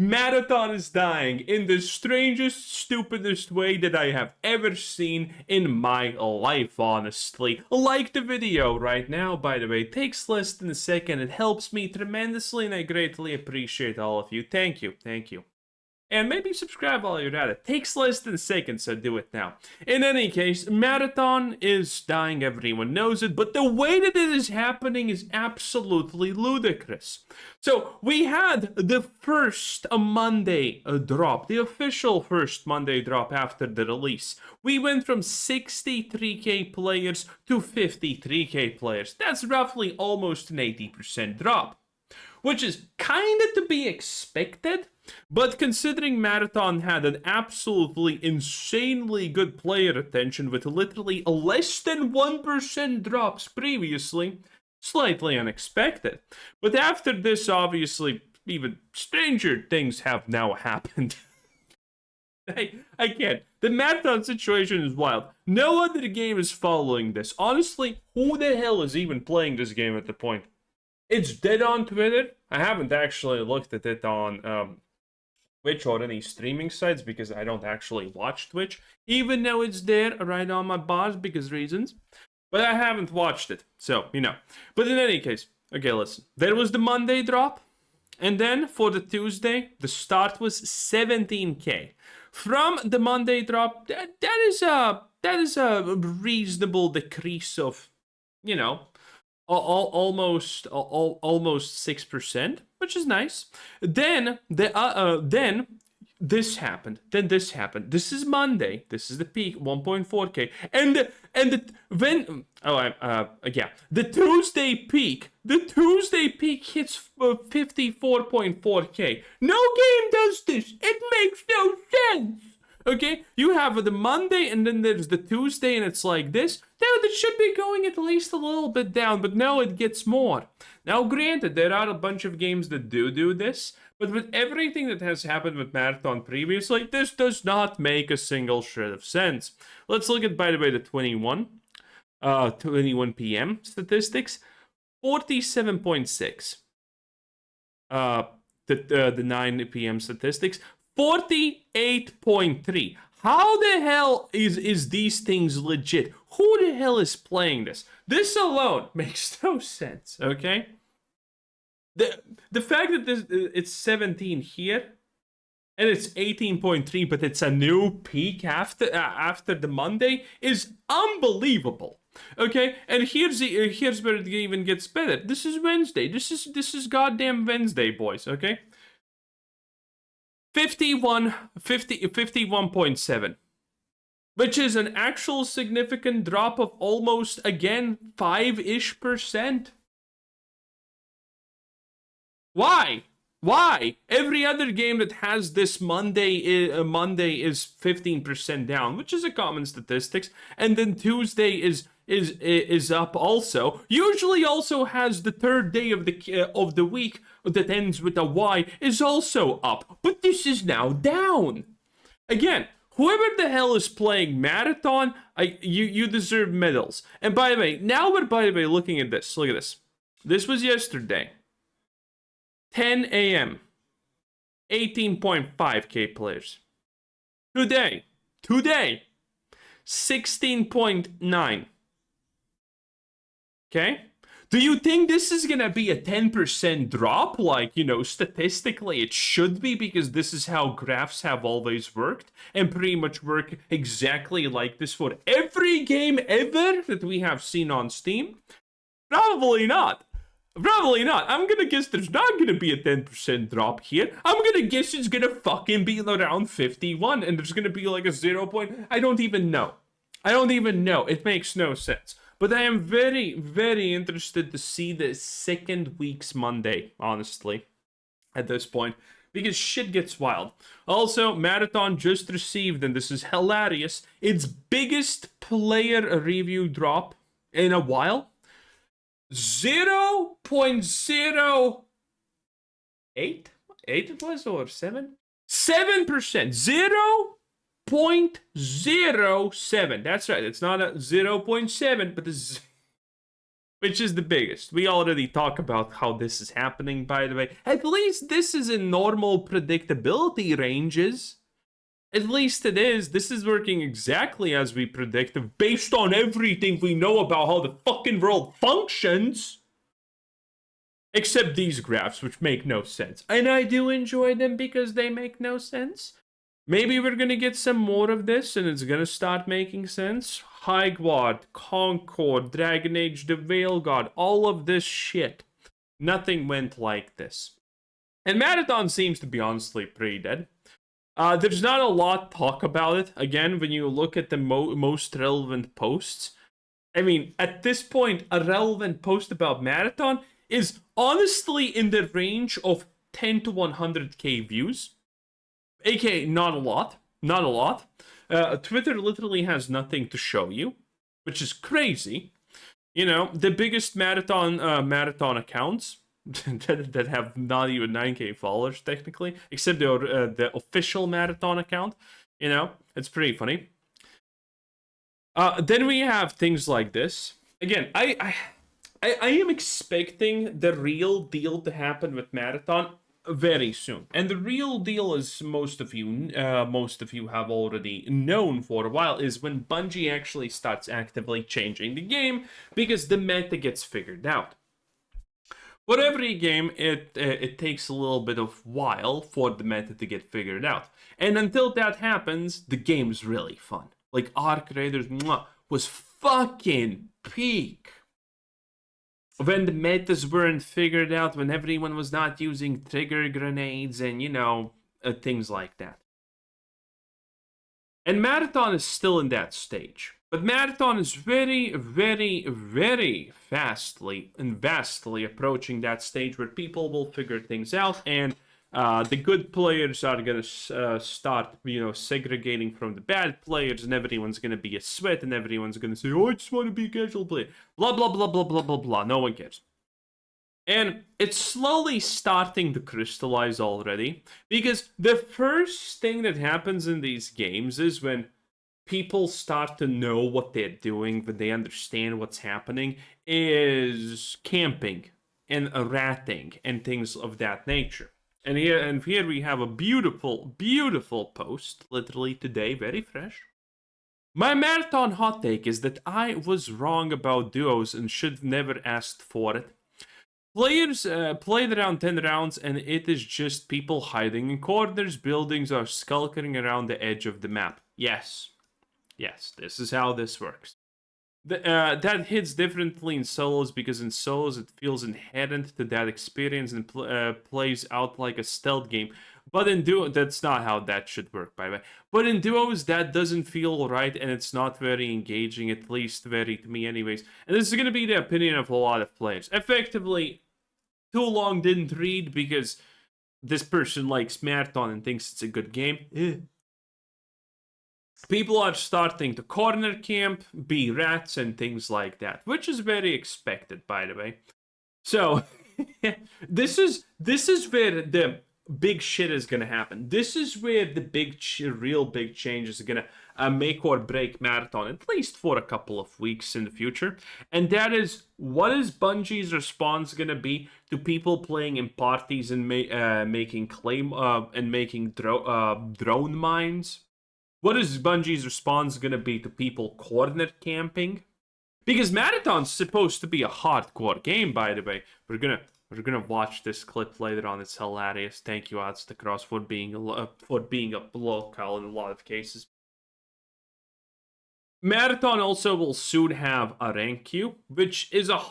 Marathon is dying in the strangest, stupidest way that I have ever seen in my life, honestly. Like the video right now, by the way. It takes less than a second. It helps me tremendously, and I greatly appreciate all of you. Thank you. Thank you. And maybe subscribe while you're at it. Takes less than a second, so do it now. In any case, Marathon is dying, everyone knows it, but the way that it is happening is absolutely ludicrous. So, we had the first Monday drop, the official first Monday drop after the release. We went from 63k players to 53k players. That's roughly almost an 80% drop, which is kinda to be expected. But considering Marathon had an absolutely insanely good player retention with literally less than 1% drops previously, slightly unexpected. But after this, obviously, even stranger things have now happened. I can't. The Marathon situation is wild. No other game is following this. Honestly, who the hell is even playing this game at the point? It's dead on Twitter. I haven't actually looked at it on Twitch or any streaming sites because I don't actually watch Twitch, even though it's there right on my bars because reasons. But I haven't watched it, so, you know. But in any case, okay, listen. There was the Monday drop, and then for the Tuesday, the start was 17k. From the Monday drop, that is a reasonable decrease of, you know, almost 6%, which is nice. Then this happened. Then this happened. This is Monday. This is the peak, 1.4k. The Tuesday peak. The Tuesday peak hits 54.4k. No game does this. It makes no sense. Okay, you have the Monday and then there's the Tuesday and it's like this. Dude, it should be going at least a little bit down, but no, it gets more. Now, granted, there are a bunch of games that do this, but with everything that has happened with Marathon previously, this does not make a single shred of sense. Let's look at, by the way, the 21 p.m. statistics. 47.6. The 9 p.m. statistics. 48.3. How the hell is these things legit? Who the hell is playing this? This alone makes no sense, okay? The fact that it's 17 here and it's 18.3, but it's a new peak after the Monday is unbelievable. Okay, and here's where it even gets better. This is Wednesday. This is goddamn Wednesday, boys. Okay. 51.7, which is an actual significant drop of almost, again, 5-ish%. Why? Every other game that has this Monday is 15% down, which is a common statistics, and then Tuesday is up also. Usually also has the third day of the week that ends with a Y is also up, but this is now down. Again, whoever the hell is playing Marathon, you deserve medals. And by the way, now we're looking at this. Look at this. This was yesterday. 10 a.m. 18.5k players. Today, 16.9. Okay? Do you think this is gonna be a 10% drop? Like, you know, statistically it should be, because this is how graphs have always worked and pretty much work exactly like this for every game ever that we have seen on Steam? Probably not. I'm gonna guess there's not gonna be a 10% drop here. I'm gonna guess it's gonna fucking be around 51 and there's gonna be like a 0 point. I don't even know. It makes no sense. But I am very, very interested to see the second week's Monday, honestly, at this point, because shit gets wild. Also, Marathon just received, and this is hilarious, its biggest player review drop in a while. 0.08? 8 it was, or 7? 7%. 0.07. That's right. It's not a 0.7, but which is the biggest. We already talked about how this is happening, by the way. At least this is in normal predictability ranges. At least it is. This is working exactly as we predicted, based on everything we know about how the fucking world functions. Except these graphs, which make no sense. And I do enjoy them because they make no sense. Maybe we're gonna get some more of this and it's gonna start making sense. Highguard, Concord, Dragon Age, the Veil God, all of this shit. Nothing went like this. And Marathon seems to be honestly pretty dead. There's not a lot talk about it. Again, when you look at the most relevant posts, I mean, at this point, a relevant post about Marathon is honestly in the range of 10 to 100k views. AKA, not a lot. Not a lot. Twitter literally has nothing to show you, which is crazy. You know, the biggest marathon accounts that have not even 9k followers technically, except the official marathon account. You know, it's pretty funny. Then we have things like this. Again, I am expecting the real deal to happen with marathon very soon, and the real deal, is most of you have already known for a while, is when Bungie actually starts actively changing the game because the meta gets figured out. For every game, it takes a little bit of while for the meta to get figured out, and until that happens, the game's really fun. Like Arc Raiders was fucking peak. When the metas weren't figured out, when everyone was not using trigger grenades and, you know, things like that. And Marathon is still in that stage. But Marathon is very, very, very fastly and vastly approaching that stage where people will figure things out, and the good players are going to start, you know, segregating from the bad players, and everyone's going to be a sweat, and everyone's going to say, oh, I just want to be a casual player. Blah, blah, blah, blah, blah, blah, blah. No one cares. And it's slowly starting to crystallize already, because the first thing that happens in these games is when people start to know what they're doing, when they understand what's happening, is camping and ratting and things of that nature. And here we have a beautiful, beautiful post, literally today, very fresh. My marathon hot take is that I was wrong about duos and should never asked for it. Players played around 10 rounds and it is just people hiding in corners, buildings are skulking around the edge of the map. Yes, this is how this works. That hits differently in solos because in solos it feels inherent to that experience and plays out like a stealth game. But in duo, that's not how that should work, by the way. But in duos, that doesn't feel right, and it's not very engaging, at least very to me anyways. And this is going to be the opinion of a lot of players. Effectively, too long didn't read because this person likes Marathon and thinks it's a good game. People are starting to corner camp, be rats, and things like that, which is very expected, by the way. So, this is where the big shit is gonna happen. This is where the real big change is gonna make or break Marathon, at least for a couple of weeks in the future. And that is, what is Bungie's response gonna be to people playing in parties and making drone mines? What is Bungie's response gonna be to people corner camping? Because Marathon's supposed to be a hardcore game, by the way. We're gonna watch this clip later on. It's hilarious. Thank you, Cross, for being a local in a lot of cases. Marathon also will soon have a rank queue, which is a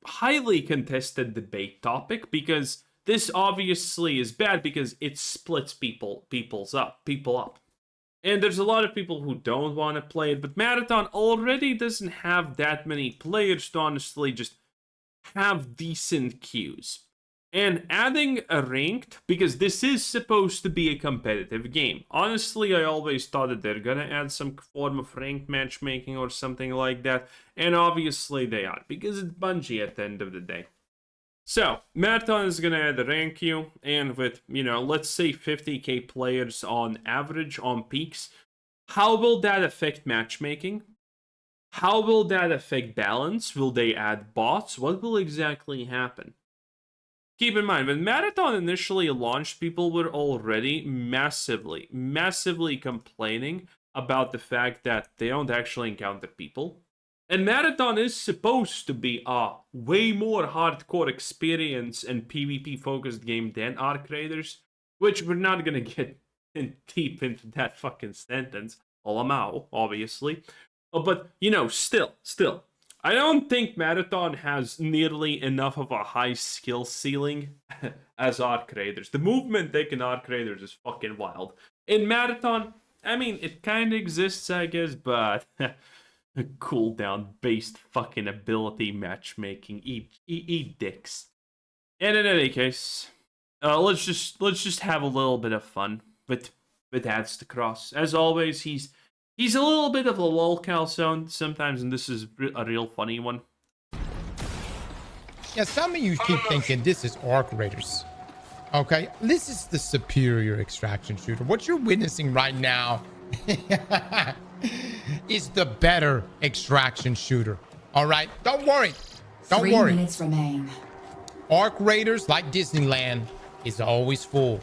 highly contested debate topic, because this obviously is bad because it splits people up. And there's a lot of people who don't want to play it, but Marathon already doesn't have that many players to honestly just have decent queues. And adding a ranked, because this is supposed to be a competitive game. Honestly, I always thought that they're gonna add some form of ranked matchmaking or something like that, and obviously they are, because it's Bungie at the end of the day. So, Marathon is going to add a rank queue, and with, you know, let's say 50k players on average on peaks, how will that affect matchmaking? How will that affect balance? Will they add bots? What will exactly happen? Keep in mind, when Marathon initially launched, people were already massively complaining about the fact that they don't actually encounter people. And Marathon is supposed to be a way more hardcore experience and PvP focused game than Arc Raiders, which we're not gonna get in deep into that fucking sentence. Lamau, obviously. But, you know, still, I don't think Marathon has nearly enough of a high skill ceiling as Arc Raiders. The movement deck in Arc Raiders is fucking wild. In Marathon, I mean, it kind of exists, I guess, but cooldown based fucking ability matchmaking. Eat dicks. And in any case, let's just have a little bit of fun with Adds to Cross. As always, he's a little bit of a lolcow sound sometimes, and this is a real funny one. Yeah, some of you keep thinking this is Arc Raiders. Okay, this is the superior extraction shooter. What you're witnessing right now is the better extraction shooter. All right, don't worry. Don't 3 worry. minutes remain. Arc Raiders, like Disneyland, is always full.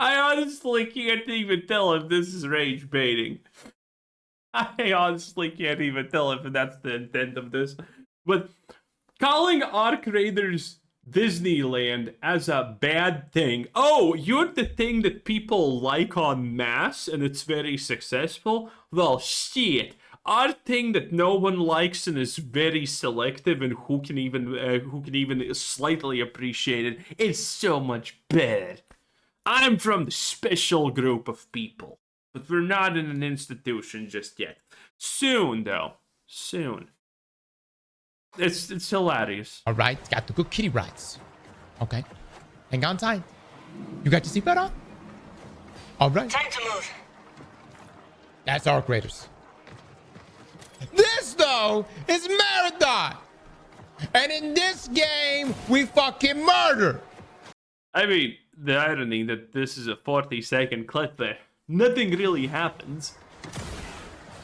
I honestly can't even tell if this is rage baiting. I honestly can't even tell if that's the intent of this. But calling Arc Raiders Disneyland as a bad thing. Oh, you're the thing that people like en masse and it's very successful? Well, shit. Our thing that no one likes and is very selective and who can even slightly appreciate it is so much better. I'm from the special group of people, but we're not in an institution just yet. Soon, though. Soon. It's hilarious. All right, got the good kitty rights. Okay, hang on tight. You got your seatbelt on? All right. Time to move. That's Arc Raiders. This, though, is Marathon. And in this game, we fucking murder. I mean, the irony that this is a 40-second clip there. Nothing really happens.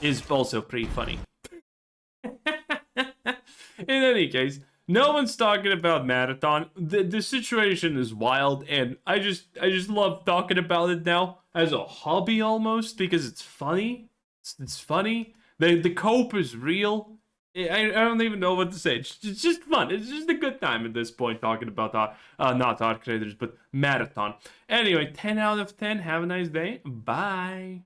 Is also pretty funny. In any case, no one's talking about Marathon. The situation is wild, and I just love talking about it now as a hobby almost because it's funny. It's funny. The cope is real. I don't even know what to say. It's just fun. It's just a good time at this point talking about not Arc Raiders, but Marathon. Anyway, 10 out of 10. Have a nice day. Bye.